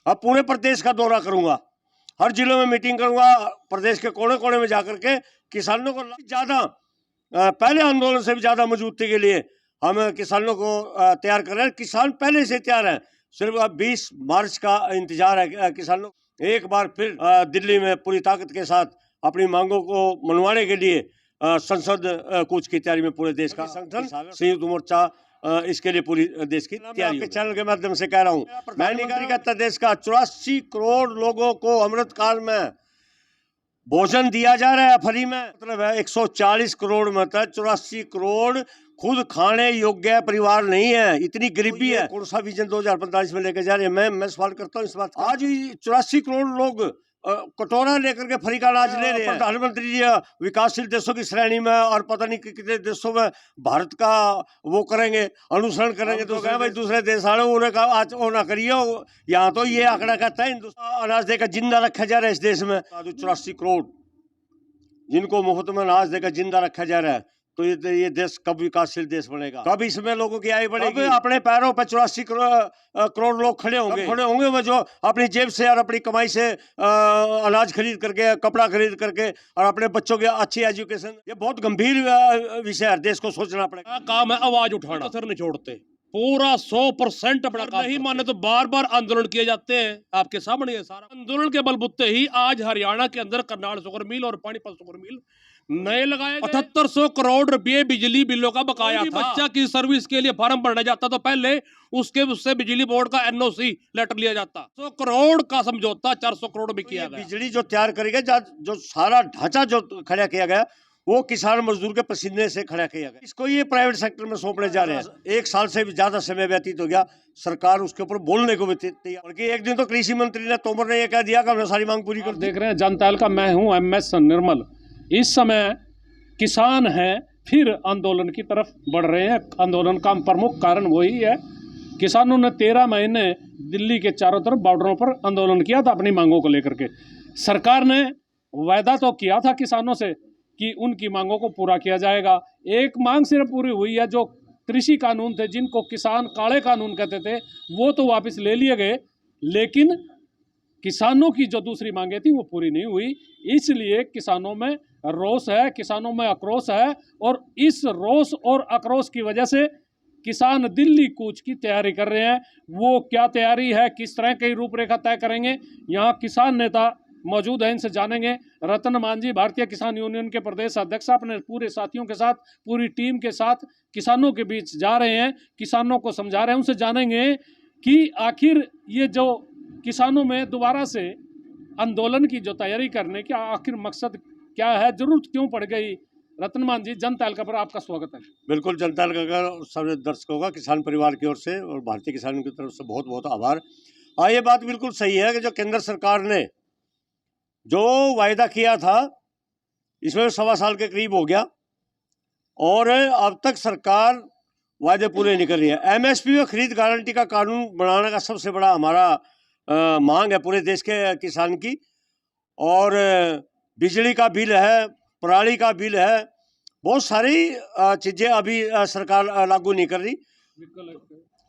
अब पूरे प्रदेश का दौरा करूंगा, हर जिलों में मीटिंग करूंगा, प्रदेश के कोने कोने में जाकर के किसानों को ज्यादा पहले आंदोलन से भी ज्यादा मजबूती के लिए हम किसानों को तैयार कर रहे हैं। किसान पहले से तैयार है, सिर्फ अब 20 मार्च का इंतजार है किसानों। एक बार फिर दिल्ली में पूरी ताकत के साथ अपनी मांगों को मनवाने के लिए संसद कूच की तैयारी में पूरे देश का संगठन संयुक्त मोर्चा इसके लिए पूरी देश की तैयारी। आपके चैनल के माध्यम से कह रहा हूँ, प्रधानमंत्री कहता देश का 84 करोड़ लोगों को अमृत काल में भोजन दिया जा रहा है फ्री में, मतलब है 140 करोड़ में 84 करोड़ खुद खाने योग्य परिवार नहीं है, इतनी गरीबी है। कौन सा विजन 2045 में लेके जा रहे हैं? मैं सवाल करता हूँ इस बात। आज भी 84 करोड़ लोग कटोरा लेकर के फ्री का अनाज ले रहे हैं। प्रधानमंत्री जी विकासशील देशों की श्रेणी में और पता नहीं कितने देशों में भारत का वो करेंगे, अनुसरण करेंगे। तो कहें भाई दूसरे देश वाले उन्हें कहा आज वो ना करिए, यहाँ तो ये आंकड़ा कहता है हिंदुस्तान अनाज देकर जिंदा रखा जा रहा है इस देश में। 84 करोड़ जिनको मुफ्त में अनाज देकर जिंदा रखा जा रहा है, तो ये देश कब विकासशील देश बनेगा? कब इसमें लोगों की आय बढ़ेगी? अपने पैरों पर 84 करोड़ लोग खड़े होंगे वो जो अपनी जेब से और अपनी कमाई से अनाज खरीद करके, कपड़ा खरीद करके और अपने बच्चों की अच्छी एजुकेशन। ये बहुत गंभीर विषय है, देश को सोचना पड़ेगा। काम है आवाज उठाना, सर नहीं छोड़ते, पूरा 100% अपना काम नहीं माने तो बार बार आंदोलन किए जाते हैं। आपके सामने सारा आंदोलन के बलबूते ही आज हरियाणा के अंदर करनाल शुगर मिल और पानीपत शुगर मिल नए लगाए। 7800 करोड़ रुपए बिजली बिलों का बकाया था। बच्चा की सर्विस के लिए फॉर्म भरना जाता तो पहले उससे बिजली बोर्ड का एनओसी लेटर लिया जाता। 100 करोड़ का समझौता 400 करोड़ में किया गया। बिजली जो तैयार करेगा, जो सारा ढांचा जो खड़ा किया गया वो किसान मजदूर के पसीने से खड़ा किया गया। इसको ये प्राइवेट सेक्टर में सौंपने जा रहे हैं। 1 साल से भी ज्यादा समय व्यतीत हो गया, सरकार उसके ऊपर बोलने को भी तैयार। बल्कि एक दिन तो कृषि मंत्री ने तोमर ने ये कह दिया कि हमने सारी मांग पूरी कर। देख रहे हैं जनता दल का मैं हूं MS निर्मल। इस समय किसान हैं फिर आंदोलन की तरफ बढ़ रहे हैं। आंदोलन का प्रमुख कारण वही है, किसानों ने 13 महीने दिल्ली के चारों तरफ बॉर्डरों पर आंदोलन किया था अपनी मांगों को लेकर के। सरकार ने वायदा तो किया था किसानों से कि उनकी मांगों को पूरा किया जाएगा। एक मांग सिर्फ पूरी हुई है, जो कृषि कानून थे जिनको किसान काले कानून कहते थे वो तो वापस ले लिए गए, लेकिन किसानों की जो दूसरी मांगे थी वो पूरी नहीं हुई। इसलिए किसानों में रोष है, किसानों में आक्रोश है और इस रोष और आक्रोश की वजह से किसान दिल्ली कूच की तैयारी कर रहे हैं। वो क्या तैयारी है, किस तरह की रूपरेखा तय करेंगे, यहाँ किसान नेता मौजूद हैं, इनसे जानेंगे। रतन मांझी भारतीय किसान यूनियन के प्रदेश अध्यक्ष अपने पूरे साथियों के साथ, पूरी टीम के साथ किसानों के बीच जा रहे हैं, किसानों को समझा रहे हैं। उनसे जानेंगे कि आखिर ये जो किसानों में दोबारा से आंदोलन की जो तैयारी करने की आखिर मकसद क्या है, जरूरत क्यों पड़ गई। रतन मांझी, जनता दल पर आपका स्वागत है। बिल्कुल, जनता दल का सभी दर्शकों का किसान परिवार की ओर से और भारतीय किसानों की तरफ से बहुत बहुत आभार। ये बात बिल्कुल सही है कि जो केंद्र सरकार ने जो वायदा किया था इसमें 1.25 साल के करीब हो गया और अब तक सरकार वायदे पूरे नहीं कर रही है। MSP और खरीद गारंटी का कानून बनाने का सबसे बड़ा हमारा मांग है पूरे देश के किसान की। और बिजली का बिल है, पराली का बिल है, बहुत सारी चीज़ें अभी सरकार लागू नहीं कर रही।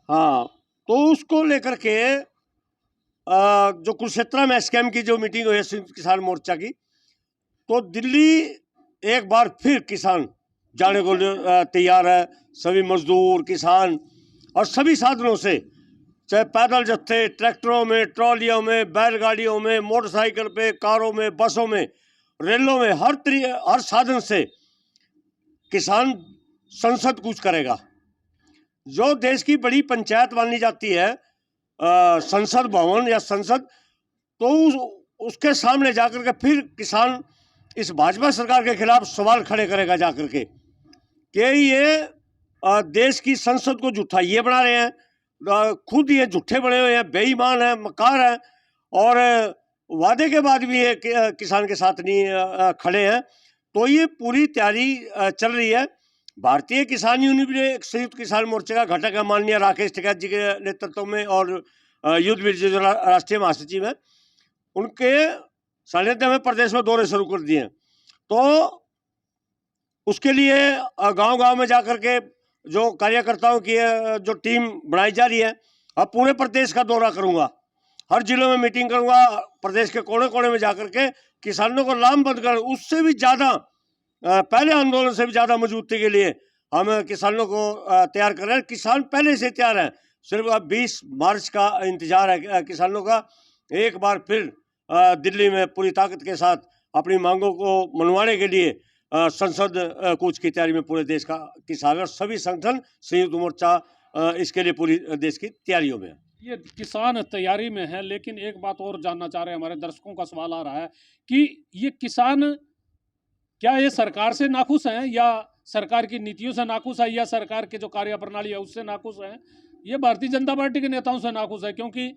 हाँ, तो उसको लेकर के जो कुरुक्षेत्र में स्कैम की जो मीटिंग हुई है संयुक्त किसान मोर्चा की, तो दिल्ली एक बार फिर किसान जाने को तैयार है। सभी मजदूर, किसान और सभी साधनों से, चाहे पैदल जत्थे, ट्रैक्टरों में, ट्रॉलियों में, बैलगाड़ियों में, मोटरसाइकिल पे, कारों में, बसों में, रेलों में, हर साधन से किसान संसद कूच करेगा। जो देश की बड़ी पंचायत मानी जाती है संसद भवन या संसद, तो उसके सामने जाकर के फिर किसान इस भाजपा सरकार के खिलाफ सवाल खड़े करेगा जाकर के कि ये देश की संसद को झूठा ये बना रहे हैं, खुद ये झूठे बने हुए हैं, बेईमान हैं, मकार हैं और वादे के बाद भी ये किसान के साथ नहीं खड़े हैं। तो ये पूरी तैयारी चल रही है। भारतीय किसान यूनियन भी एक संयुक्त किसान मोर्चे का घटक है, माननीय राकेश टिकैत जी के नेतृत्व में और युद्धवीर जी जो राष्ट्रीय महासचिव हैं उनके सानिध्य में प्रदेश में दौरे शुरू कर दिए हैं। तो उसके लिए गांव-गांव में जाकर के जो कार्यकर्ताओं की जो टीम बनाई जा रही है, अब पूरे प्रदेश का दौरा करूंगा, हर जिलों में मीटिंग करूंगा, प्रदेश के कोने कोने में जाकर के किसानों को लामबंद कर, उससे भी ज़्यादा पहले आंदोलन से भी ज़्यादा मजबूती के लिए हम किसानों को तैयार कर रहे हैं। किसान पहले से तैयार है, सिर्फ अब 20 मार्च का इंतजार है किसानों का। एक बार फिर दिल्ली में पूरी ताकत के साथ अपनी मांगों को मनवाने के लिए संसद कूच की तैयारी में पूरे देश का किसान और सभी संगठन संयुक्त मोर्चा इसके लिए पूरी देश की तैयारियों में है। ये किसान तैयारी में है, लेकिन एक बात और जानना चाह रहे हैं, हमारे दर्शकों का सवाल आ रहा है कि ये किसान क्या ये सरकार से नाखुश हैं, या सरकार की नीतियों से नाखुश है, या सरकार के जो कार्य प्रणाली है उससे नाखुश है? ये भारतीय जनता पार्टी के नेताओं से नाखुश है, क्योंकि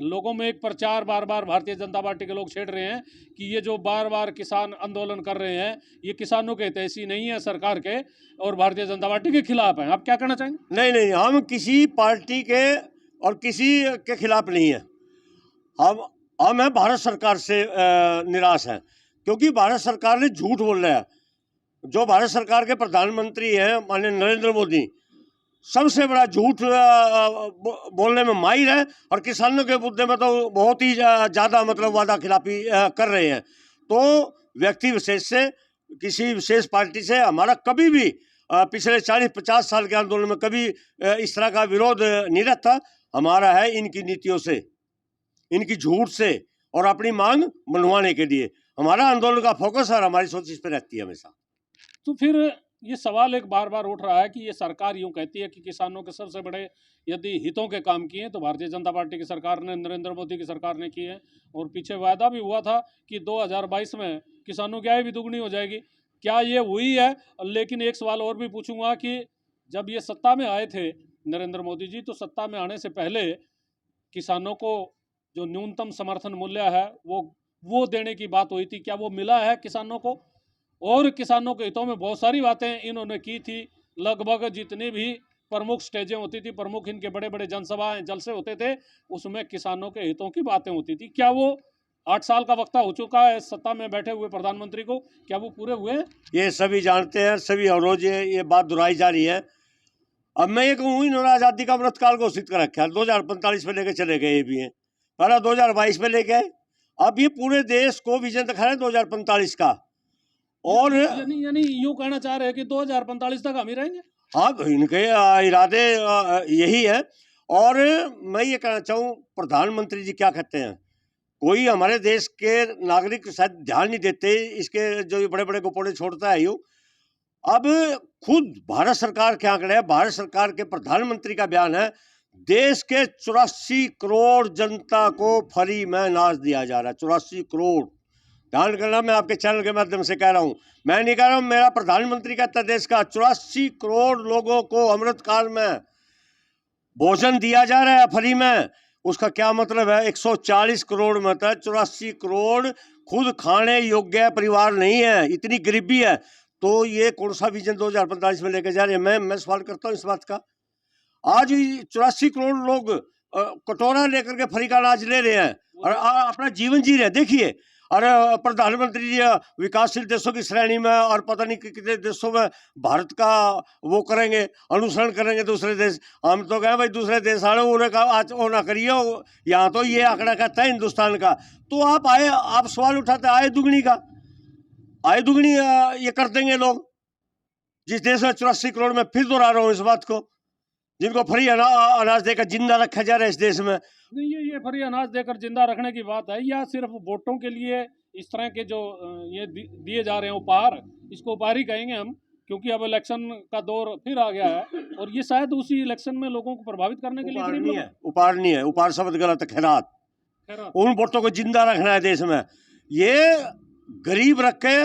लोगों में एक प्रचार बार बार भारतीय जनता पार्टी के लोग छेड़ रहे हैं कि ये जो बार बार किसान आंदोलन कर रहे हैं ये किसानों के हितैषी नहीं है, सरकार के और भारतीय जनता पार्टी के खिलाफ है। आप क्या कहना चाहेंगे? नहीं नहीं, हम किसी पार्टी के और किसी के खिलाफ नहीं है। हम हैं भारत सरकार से निराश हैं, क्योंकि भारत सरकार ने झूठ बोल रहा है। जो भारत सरकार के प्रधानमंत्री हैं माननीय नरेंद्र मोदी, सबसे बड़ा झूठ बोलने में माहिर है और किसानों के मुद्दे में तो बहुत ही ज़्यादा मतलब वादा खिलाफी कर रहे हैं। तो व्यक्ति विशेष से, किसी विशेष पार्टी से हमारा कभी भी पिछले 40-50 साल के आंदोलन में कभी इस तरह का विरोध नहीं रहता। हमारा है इनकी नीतियों से, इनकी झूठ से और अपनी मांग मनवाने के लिए हमारा आंदोलन का फोकस और हमारी सोच इस पर रहती है हमेशा। तो फिर ये सवाल एक बार बार उठ रहा है कि ये सरकार यूं कहती है कि किसानों के सबसे बड़े यदि हितों के काम किए हैं तो भारतीय जनता पार्टी की सरकार ने, नरेंद्र मोदी की सरकार ने किए हैं, और पीछे वायदा भी हुआ था कि 2022 में किसानों की आय भी दुगनी हो जाएगी। क्या ये हुई है? लेकिन एक सवाल और भी पूछूंगा कि जब ये सत्ता में आए थे नरेंद्र मोदी जी, तो सत्ता में आने से पहले किसानों को जो न्यूनतम समर्थन मूल्य है वो देने की बात हुई थी। क्या वो मिला है किसानों को? और किसानों के हितों में बहुत सारी बातें इन्होंने की थी। लगभग जितनी भी प्रमुख स्टेजें होती थी, प्रमुख इनके बड़े बड़े जनसभाएं जलसे होते थे, उसमें किसानों के हितों की बातें होती थी। क्या वो 8 साल का वक्त हो चुका है सत्ता में बैठे हुए प्रधानमंत्री को, क्या वो पूरे हुए? ये सभी जानते हैं, सभी हर रोज ये बात दोहराई जा रही है। अब मैं ये कहूँ, इन्होंने आज़ादी का अमृतकाल घोषित कर रखा है, 2045 पे लेके चले गए। ये भी है, पहला 2022 पे लेके आए, अब ये पूरे देश को विजन दिखा रहे हैं 2045 का। और यानी यूं कहना चाह रहे हैं कि 2045 तक हम ही रहेंगे? हाँ, इनके इरादे यही है। और मैं ये कहना चाहूँ, प्रधानमंत्री जी क्या कहते हैं, कोई हमारे देश के नागरिक शायद ध्यान नहीं देते इसके, जो ये बड़े बड़े गोपोड़े छोड़ता है यूँ। अब खुद भारत सरकार के आंकड़े हैं, भारत सरकार के प्रधानमंत्री का बयान है, देश के 84 करोड़ जनता को फ्री में अनाज दिया जा रहा है। 84 करोड़, ध्यान करना, मैं आपके चैनल के माध्यम से कह रहा हूँ, मैं नहीं कह रहा हूँ, मेरा प्रधानमंत्री कहता है देश का 84 करोड़ लोगों को अमृतकाल में भोजन दिया जा रहा है फ्री में। उसका क्या मतलब है? 140 करोड़ में था, 84 करोड़ खुद खाने योग्य परिवार नहीं है, इतनी गरीबी है। तो ये कौन सा विजन 2045 में लेके जा रहे हैं? मैं सवाल करता हूँ इस बात का। आज 84 करोड़ लोग कटोरा लेकर के फ्री का अनाज ले रहे हैं और अपना जीवन जी रहे हैं। देखिए, और प्रधानमंत्री जी विकासशील देशों की श्रेणी में और पता नहीं कितने देशों में भारत का वो करेंगे, अनुसरण करेंगे दूसरे देश। हम तो कहें भाई दूसरे देश आए उन्हें कहा आज वो ना करिए, यहाँ तो ये आंकड़ा कहता है हिंदुस्तान का। तो आप सवाल उठाते आय दुगनी का, आय दुगनी ये कर देंगे लोग, जिस देश में 84 करोड़ में फिर दोहरा रहा हूँ इस बात को, जिनको फ्री अनाज देकर जिंदा रखा जा रहा है इस देश में। नहीं, ये फ्री अनाज देकर जिंदा रखने की बात है, या सिर्फ वोटों के लिए इस तरह के जो ये दिए जा रहे हैं उपहार, इसको उपहार ही कहेंगे हम, क्योंकि अब इलेक्शन का दौर फिर आ गया है और ये शायद उसी इलेक्शन में लोगों को प्रभावित करने के लिए उपहार नहीं है, उपहार नहीं है, उपहार शब्द गलत है, खैरात। उन वोटों को जिंदा रखना है देश में। ये गरीब रखे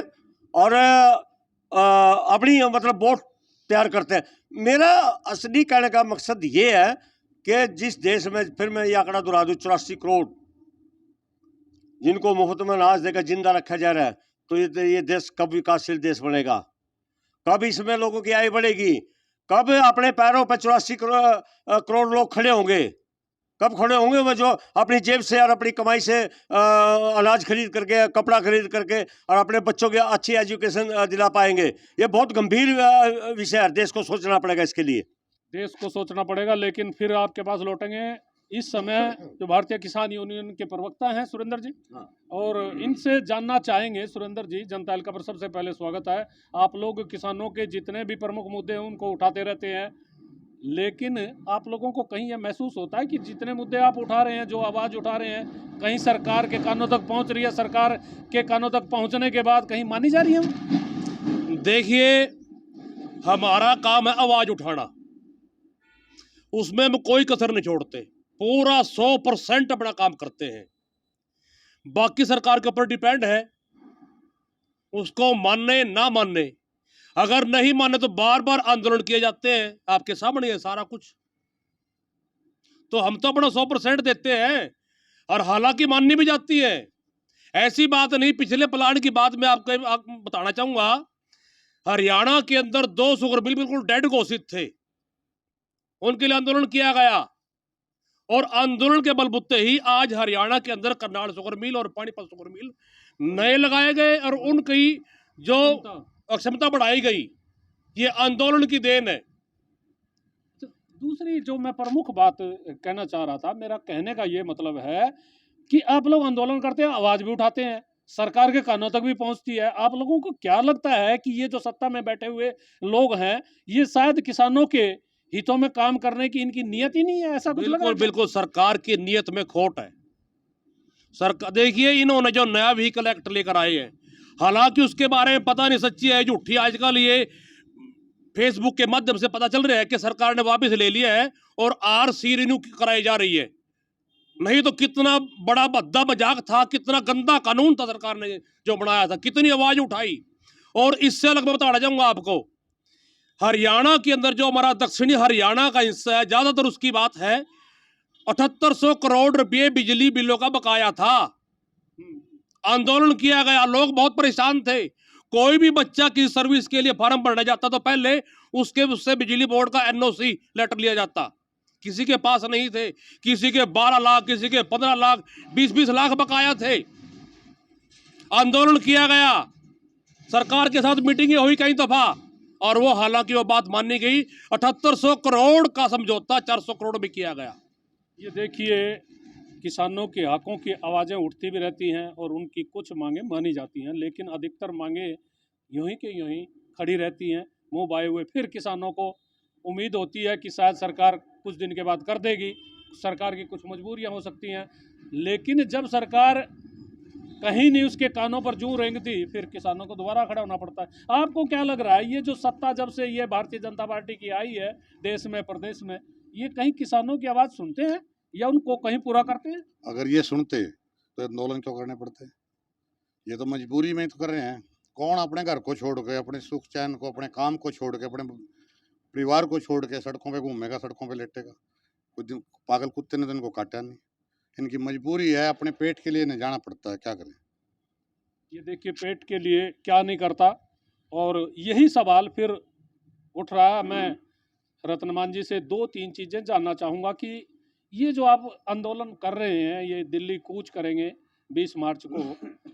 और अपनी मतलब वोट तैयार करते हैं। मेरा असली कहने का मकसद ये है कि जिस देश में, फिर मैं ये आंकड़ा दोहरा दूं, 84 करोड़ जिनको मुफ्त में अनाज देकर जिंदा रखा जा रहा है, तो ये देश कब विकासशील देश बनेगा? कब इसमें लोगों की आय बढ़ेगी? कब अपने पैरों पर 84 करोड़ लोग खड़े होंगे? कब खड़े होंगे वो जो अपनी जेब से और अपनी कमाई से अनाज खरीद करके, कपड़ा खरीद करके और अपने बच्चों के अच्छी एजुकेशन दिला पाएंगे? ये बहुत गंभीर विषय है, देश को सोचना पड़ेगा इसके लिए। देश को सोचना पड़ेगा, लेकिन फिर आपके पास लौटेंगे इस समय जो भारतीय किसान यूनियन के प्रवक्ता हैं सुरेंद्र जी, हाँ। और इनसे जानना चाहेंगे। सुरेंद्र जी, जनता एलका पर सबसे पहले स्वागत है। आप लोग किसानों के जितने भी प्रमुख मुद्दे हैं उनको उठाते रहते हैं, लेकिन आप लोगों को कहीं यह महसूस होता है कि जितने मुद्दे आप उठा रहे हैं, जो आवाज़ उठा रहे हैं, कहीं सरकार के कानों तक पहुंच रही है, सरकार के कानों तक पहुंचने के बाद कहीं मानी जा रही है? देखिए, हमारा काम है आवाज उठाना, उसमें हम कोई कसर नहीं छोड़ते, पूरा 100% अपना काम करते हैं। बाकी सरकार के ऊपर डिपेंड है, उसको मानने ना मानने। अगर नहीं माने तो बार बार आंदोलन किए जाते हैं, आपके सामने है सारा कुछ। तो हम तो अपना 100% देते हैं, और हालांकि माननी भी जाती है। ऐसी बात नहीं, पिछले प्लान की बात मैं आपको बताना चाहूंगा। हरियाणा के अंदर 2 शुगर मिल बिल्कुल डेड घोषित थे, उनके लिए आंदोलन किया गया, और आंदोलन के बलबूते ही आज हरियाणा के अंदर करनाल शुगर मिल और पानीपत शुगर मिल नए लगाए गए, और उनकी जो अक्षमता बढ़ाई गई, ये आंदोलन की देन है। दूसरी जो मैं प्रमुख बात कहना चाह रहा था, मेरा कहने का ये मतलब है कि आप लोग आंदोलन करते हैं, आवाज भी उठाते हैं, सरकार के कानों तक भी पहुंचती है। आप लोगों को क्या लगता है कि ये जो सत्ता में बैठे हुए लोग हैं, ये शायद किसानों के हितों में काम करने की इनकी नियत ही नहीं है? ऐसा कुछ लग रहा बिल्कुल है? बिल्कुल, सरकार की नियत में खोट है। सरकार देखिए, इन्होंने जो नया व्हीकल एक्ट लेकर आए हैं, हालांकि उसके बारे में पता नहीं सच्ची है झूठी, आजकल ये फेसबुक के माध्यम से पता चल रहा है कि सरकार ने वापस ले लिया है और आरसी रिन्यू कराई जा रही है। नहीं तो कितना बड़ा भद्दा मजाक था, कितना गंदा कानून था सरकार ने जो बनाया था, कितनी आवाज उठाई। और इससे अलग मैं बताना चाहूंगा आपको, हरियाणा के अंदर जो हमारा दक्षिणी हरियाणा का हिस्सा है, ज्यादातर उसकी बात है, 7800 करोड़ रुपए बिजली बिलों का बकाया था। आंदोलन किया गया, लोग बहुत परेशान थे। कोई भी बच्चा की सर्विस के लिए फॉर्म भरने जाता तो पहले उससे बिजली बोर्ड का एनओसी लेटर लिया जाता। किसी के पास नहीं थे, किसी के 12 लाख, किसी के 15 लाख, 20-20 लाख बकाया थे। आंदोलन किया गया, सरकार के साथ मीटिंगें हुई कई दफा, और वो हालांकि वो बात मानी गई। 7800 करोड़ का समझौता 400 करोड़ में किया गया। ये देखिए, किसानों के हकों की आवाज़ें उठती भी रहती हैं और उनकी कुछ मांगें मानी जाती हैं, लेकिन अधिकतर मांगें यूं ही के यूं ही खड़ी रहती हैं, मुंह बाए हुए। फिर किसानों को उम्मीद होती है कि शायद सरकार कुछ दिन के बाद कर देगी, सरकार की कुछ मजबूरियां हो सकती हैं, लेकिन जब सरकार कहीं नहीं उसके कानों पर जूं रेंगती, फिर किसानों को दोबारा खड़ा होना पड़ता है। आपको क्या लग रहा है, ये जो सत्ता जब से ये भारतीय जनता पार्टी की आई है देश में, प्रदेश में, ये कहीं किसानों की आवाज़ सुनते हैं या उनको कहीं पूरा करते हैं? अगर ये सुनते तो आंदोलन क्यों करने पड़ते? ये तो मजबूरी में तो कर रहे हैं। कौन अपने घर को छोड़ के, अपने सुख चैन को, अपने काम को छोड़ के, अपने परिवार को छोड़ के सड़कों पे घूमेगा, सड़कों पे लेटेगा? कुछ दिन पागल कुत्ते ने तो इनको काटा नहीं। इनकी मजबूरी है, अपने पेट के लिए नहीं जाना पड़ता है, क्या करें? ये देखिए, पेट के लिए क्या नहीं करता, और यही सवाल फिर उठ रहा है। मैं रत्नमान जी से 2-3 चीज़ें जानना चाहूँगा कि ये जो आप आंदोलन कर रहे हैं, ये दिल्ली कूच करेंगे 20 मार्च को,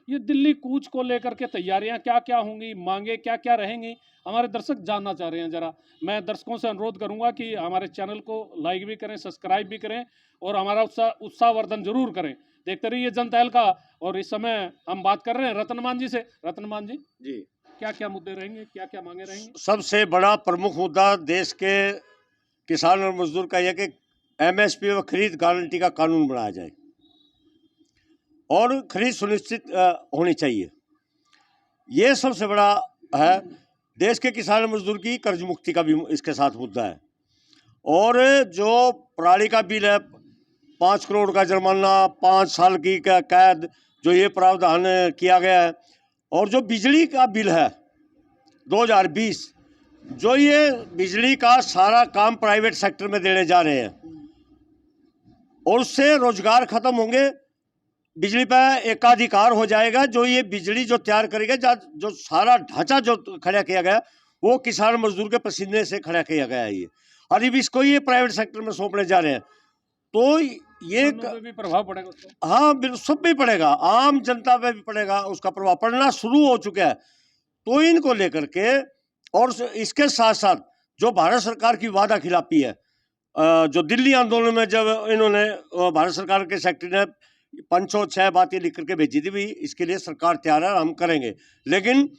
ये दिल्ली कूच को लेकर के तैयारियां क्या क्या होंगी, मांगे क्या क्या रहेंगी, हमारे दर्शक जानना चाह रहे हैं। जरा मैं दर्शकों से अनुरोध करूंगा कि हमारे चैनल को लाइक भी करें, सब्सक्राइब भी करें, और हमारा उत्साहवर्धन जरूर करें। देखते रहिए जनता एल का। और इस समय हम बात कर रहे हैं रत्नमान जी से। रत्नमान जी, जी, क्या क्या मुद्दे रहेंगे, क्या क्या मांगे रहेंगी? सबसे बड़ा प्रमुख मुद्दा देश के किसान और मजदूर का यह कि एमएसपी व खरीद गारंटी का कानून बनाया जाए और खरीद सुनिश्चित होनी चाहिए। ये सबसे बड़ा है। देश के किसान और मजदूर की कर्ज मुक्ति का भी इसके साथ मुद्दा है। और जो पराली का बिल है, 5 करोड़ का जुर्माना, 5 साल की कैद, जो ये प्रावधान किया गया है। और जो बिजली का बिल है 2020, जो ये बिजली का सारा काम प्राइवेट सेक्टर में देने जा रहे हैं, और उससे रोजगार खत्म होंगे, बिजली पर एकाधिकार हो जाएगा। जो ये बिजली जो तैयार करेगा, जो सारा ढांचा जो खड़ा किया गया, वो किसान मजदूर के पसीने से खड़ा किया गया है ये, और अब इसको ये प्राइवेट सेक्टर में सौंपने जा रहे हैं। तो ये भी प्रभाव पड़ेगा उसका? हाँ, बिल्कुल, सब पे पड़ेगा, आम जनता पे भी पड़ेगा, उसका प्रभाव पड़ना शुरू हो चुका है। तो इनको लेकर के, और इसके साथ साथ जो भारत सरकार की वादा खिलाफी है, जो दिल्ली आंदोलन में जब इन्होंने भारत सरकार के सेक्रेटरी ने 506 बातें लिख करके भेजी थी, भी इसके लिए सरकार तैयार है, हम करेंगे, लेकिन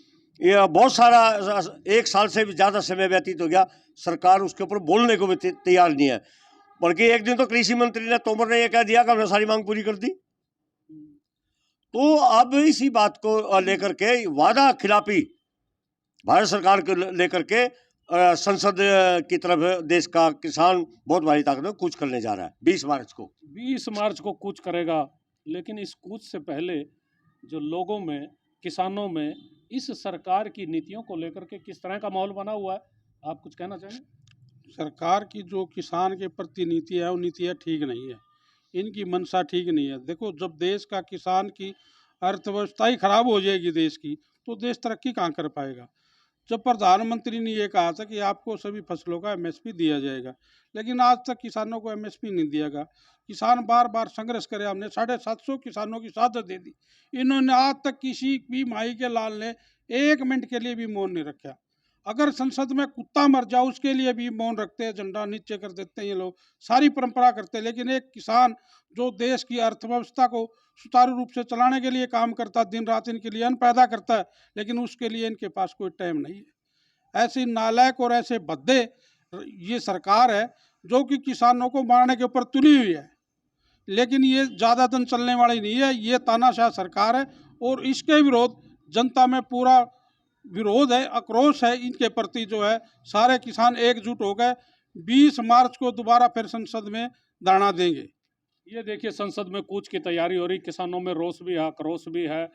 ये बहुत सारा 1 साल से भी ज़्यादा समय व्यतीत हो गया, सरकार उसके ऊपर बोलने को भी तैयार नहीं है। बल्कि एक दिन तो कृषि मंत्री ने तोमर ने यह कह दिया कि हमने सारी मांग पूरी कर दी। तो अब इसी बात को लेकर के वादा खिलाफी भारत सरकार को लेकर के संसद की तरफ देश का किसान बहुत भारी ताकत में कूच करने जा रहा है 20 मार्च को कूच करेगा। लेकिन इस कूच से पहले जो लोगों में, किसानों में इस सरकार की नीतियों को लेकर के किस तरह का माहौल बना हुआ है, आप कुछ कहना चाहेंगे? सरकार की जो किसान के प्रति नीति है वो नीतियाँ ठीक नहीं है, इनकी मंशा ठीक नहीं है। देखो, जब देश का किसान की अर्थव्यवस्था ही खराब हो जाएगी देश की, तो देश तरक्की कहाँ कर पाएगा। जब प्रधानमंत्री ने ये कहा था कि आपको सभी फसलों का एमएसपी दिया जाएगा, लेकिन आज तक किसानों को एमएसपी नहीं दिया गया। किसान बार बार संघर्ष करे, हमने 750 किसानों की शहादत दे दी। इन्होंने आज तक किसी भी माई के लाल ने 1 मिनट के लिए भी मौन नहीं रखा। अगर संसद में कुत्ता मर जाए उसके लिए भी मौन रखते हैं, झंडा नीचे कर देते हैं ये लोग, सारी परंपरा करते हैं। लेकिन एक किसान जो देश की अर्थव्यवस्था को सुचारू रूप से चलाने के लिए काम करता, दिन रात इनके लिए अन्न पैदा करता है, लेकिन उसके लिए इनके पास कोई टाइम नहीं है। ऐसी नालायक और ऐसे भद्दे ये सरकार है जो कि किसानों को मारने के ऊपर तुली हुई है। लेकिन ये ज़्यादा दिन चलने वाली नहीं है, ये तानाशाह सरकार है और इसके विरोध जनता में पूरा विरोध है, आक्रोश है इनके प्रति। जो है सारे किसान एकजुट हो गए, 20 मार्च को दोबारा फिर संसद में धरना देंगे। ये देखिए, संसद में कूच की तैयारी हो रही, किसानों में रोष भी है, आक्रोश भी है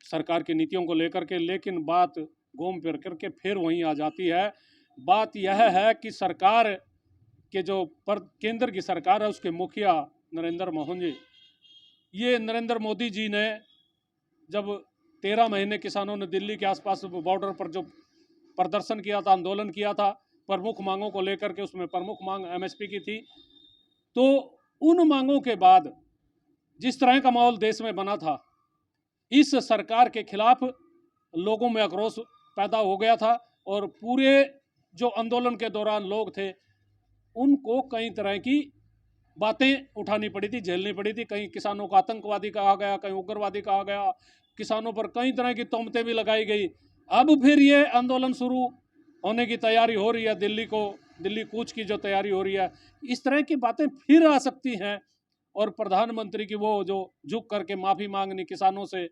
सरकार की नीतियों को लेकर के। लेकिन बात घूम फिर करके फिर वहीं आ जाती है। बात यह है कि सरकार के जो केंद्र की सरकार है उसके मुखिया नरेंद्र मोहन जी, ये नरेंद्र मोदी जी ने जब 13 महीने किसानों ने दिल्ली के आसपास बॉर्डर पर जो प्रदर्शन किया था, आंदोलन किया था प्रमुख मांगों को लेकर के, उसमें प्रमुख मांग एमएसपी की थी। तो उन मांगों के बाद जिस तरह का माहौल देश में बना था, इस सरकार के खिलाफ लोगों में आक्रोश पैदा हो गया था और पूरे जो आंदोलन के दौरान लोग थे उनको कई तरह की बातें उठानी पड़ी थी, झेलनी पड़ी थी। कहीं किसानों को आतंकवादी कहा गया, कहीं उग्रवादी कहा गया, किसानों पर कई तरह की तोहमतें भी लगाई गई। अब फिर ये आंदोलन शुरू होने की तैयारी हो रही है, दिल्ली कूच की जो तैयारी हो रही है, इस तरह की बातें फिर आ सकती हैं। और प्रधानमंत्री की वो जो झुक करके माफ़ी मांगनी किसानों से,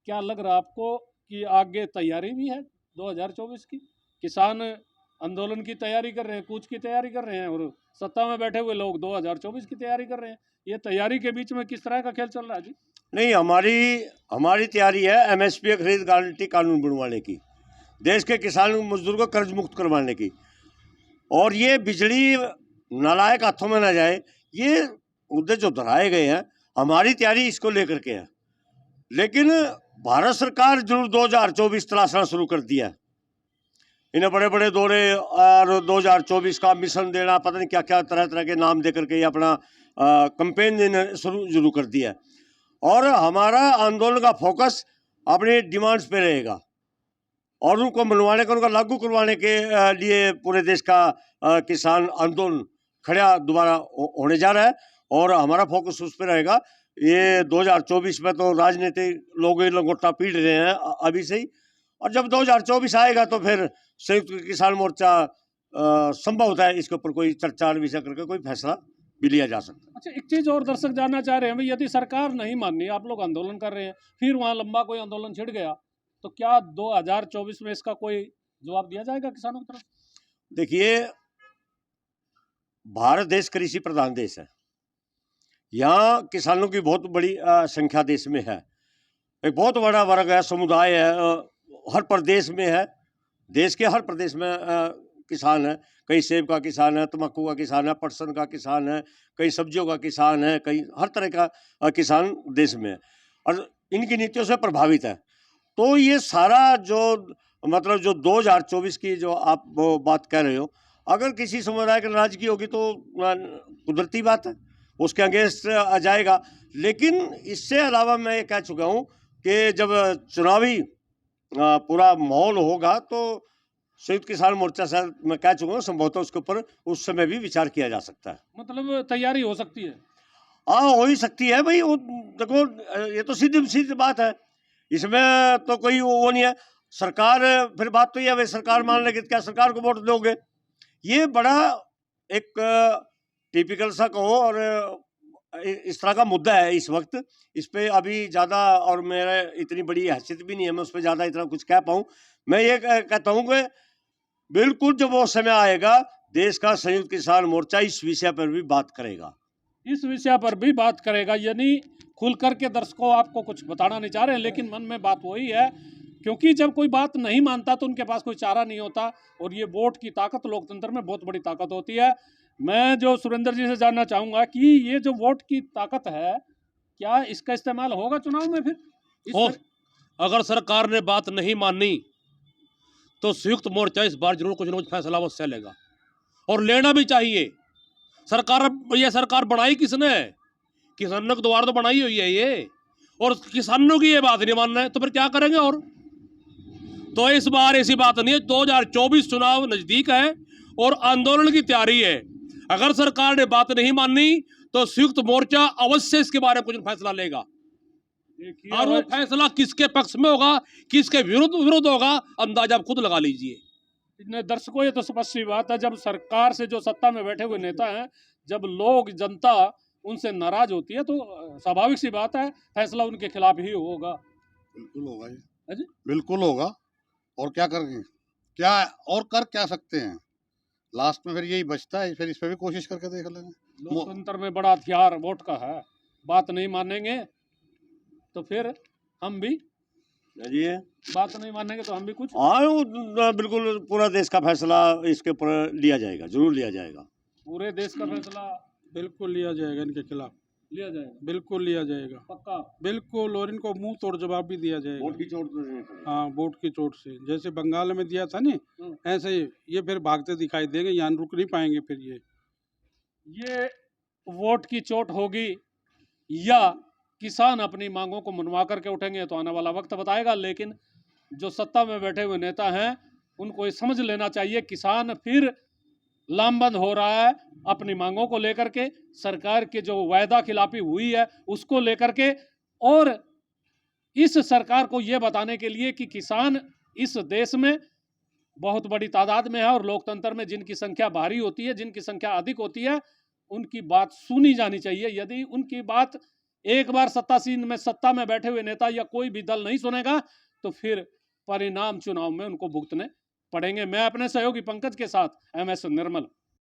क्या लग रहा है आपको कि आगे तैयारी भी है 2024 की? किसान आंदोलन की तैयारी कर रहे हैं, कूच की तैयारी कर रहे हैं और सत्ता में बैठे हुए लोग 2024 की तैयारी कर रहे हैं। ये तैयारी के बीच में किस तरह का खेल चल रहा है जी? नहीं, हमारी तैयारी है एमएसपी खरीद गारंटी कानून बनवाने की, देश के किसान मजदूर को कर्ज मुक्त करवाने की, और ये बिजली नालायक हाथों में ना जाए, ये मुद्दे जो दोहराए गए हैं, हमारी तैयारी इसको लेकर के है। लेकिन भारत सरकार जरूर 2024 तलाशना शुरू कर दिया है। इन्हें बड़े बड़े दौरे और 2024 का मिशन देना, पता नहीं क्या क्या तरह तरह के नाम दे करके ये अपना कैंपेन देना शुरू कर दिया है। और हमारा आंदोलन का फोकस अपनी डिमांड्स पे रहेगा और उनको मनवाने का, उनका लागू करवाने के लिए पूरे देश का किसान आंदोलन खड़ा दोबारा होने जा रहा है और हमारा फोकस उस पर रहेगा। ये 2024 में तो राजनीतिक लोग लंगोटा पीट रहे हैं अभी से ही, और जब 2024 आएगा तो फिर संयुक्त किसान मोर्चा संभव होता है इसके ऊपर कोई चर्चा विषय करके कोई फैसला भी लिया जा सकता है। अच्छा, एक चीज़ और दर्शक जानना चाह रहे हैं भाई, यदि सरकार नहीं माननी, आप लोग आंदोलन कर रहे हैं, फिर वहाँ लंबा कोई आंदोलन छिड़ गया, तो क्या 2024 में इसका कोई जवाब दिया जाएगा किसानों की तरफ? देखिए, भारत देश कृषि प्रधान देश है, यहाँ किसानों की बहुत बड़ी संख्या देश में है, एक बहुत बड़ा वर्ग है, समुदाय है, हर प्रदेश में है, देश के हर प्रदेश में किसान है। कई सेब का किसान है, तम्बाकू का किसान है, पटसन का किसान है, कई सब्जियों का किसान है, कई हर तरह का किसान देश में है और इनकी नीतियों से प्रभावित है। तो ये सारा जो मतलब जो 2024 की जो आप वो बात कह रहे हो, अगर किसी समुदाय की नाराजगी होगी तो कुदरती बात है, उसके अगेंस्ट आ जाएगा। लेकिन इससे अलावा मैं ये कह चुका हूँ कि जब चुनावी पूरा माहौल होगा तो संयुक्त किसान मोर्चा से मैं कह चुका हूँ, संभवतः उसके ऊपर उस समय भी विचार किया जा सकता है। मतलब तैयारी हो सकती है। हाँ, हो ही सकती है भाई। वो देखो, ये तो सीधी सीधी बात है, इसमें तो कोई वो नहीं है। सरकार, फिर बात तो ये है, भाई सरकार मान लेगी, क्या सरकार को वोट दोगे? ये बड़ा एक टिपिकल सा कहो और इस तरह का मुद्दा है इस वक्त। इस पे अभी ज़्यादा, और मेरा इतनी बड़ी हैसियत भी नहीं है मैं उस पर ज़्यादा इतना कुछ कह पाऊँ। मैं ये कहता हूँ कि बिल्कुल जब वो समय आएगा, देश का संयुक्त किसान मोर्चा इस विषय पर भी बात करेगा। इस विषय पर भी बात करेगा, यानी खुल करके दर्शकों आपको कुछ बताना नहीं चाह रहे हैं, लेकिन मन में बात वही है, क्योंकि जब कोई बात नहीं मानता तो उनके पास कोई चारा नहीं होता। और ये वोट की ताकत लोकतंत्र में बहुत बड़ी ताकत होती है। मैं जो सुरेंद्र जी से जानना चाहूँगा कि ये जो वोट की ताकत है, क्या इसका इस्तेमाल होगा चुनाव में फिर? और अगर सरकार ने बात नहीं मानी तो संयुक्त मोर्चा इस बार जरूर कुछ ना कुछ फैसला अवश्य लेगा, और लेना भी चाहिए। सरकार, ये सरकार बनाई किसने है? किसानों के द्वारा तो बनाई हुई है ये, और किसानों की ये बात नहीं मान रहे तो फिर क्या करेंगे? और तो इस बार ऐसी बात नहीं है, 2024 चुनाव नजदीक है और आंदोलन की तैयारी है। अगर सरकार ने बात नहीं मानी तो संयुक्त मोर्चा अवश्य इसके बारे में कुछ फैसला लेगा, और वो फैसला किसके पक्ष में होगा, किसके विरुद्ध होगा, अंदाजा आप खुद लगा लीजिए। दर्शकों, ये तो स्पष्ट सी बात है, जब सरकार से जो सत्ता में बैठे हुए नेता हैं, जब लोग, जनता उनसे नाराज होती है, तो स्वाभाविक सी बात है फैसला उनके खिलाफ ही होगा। बिल्कुल होगा है ये, जी? बिल्कुल होगा। और क्या करेंगे, क्या और कर क्या सकते हैं? लास्ट में फिर यही बचता है, फिर इस पे भी कोशिश करके देख लेंगे। लोकतंत्र में बड़ा हथियार वोट का है। बात नहीं मानेंगे तो फिर हम भी, ये बात नहीं मानेंगे तो हम भी कुछ। हाँ, बिल्कुल पूरा देश का फैसला इसके ऊपर लिया जाएगा, जरूर लिया जाएगा। पूरे देश का फैसला बिल्कुल लिया जाएगा, इनके खिलाफ लिया जाएगा, बिल्कुल लिया जाएगा, पक्का। बिल्कुल। और इनको मुंह तोड़ जवाब भी दिया जाएगा। वोट की चोट तो नहीं पड़ेगी। हाँ, वोट की चोट से, जैसे बंगाल में दिया था नहीं, ऐसे ही ये फिर भागते दिखाई देंगे, यहाँ रुक नहीं पाएंगे फिर ये वोट की चोट होगी या किसान अपनी मांगों को मनवा करके उठेंगे तो आने वाला वक्त बताएगा। लेकिन जो सत्ता में बैठे हुए नेता हैं, उनको ये समझ लेना चाहिए, किसान फिर लामबंद हो रहा है अपनी मांगों को लेकर के, सरकार के जो वायदा खिलाफी हुई है उसको लेकर के, और इस सरकार को ये बताने के लिए कि किसान इस देश में बहुत बड़ी तादाद में है, और लोकतंत्र में जिनकी संख्या भारी होती है, जिनकी संख्या अधिक होती है, उनकी बात सुनी जानी चाहिए। यदि उनकी बात एक बार सत्ता में बैठे हुए नेता या कोई भी दल नहीं सुनेगा तो फिर परिणाम चुनाव में उनको भुगतने पड़ेंगे। मैं अपने सहयोगी पंकज के साथ MS निर्मल।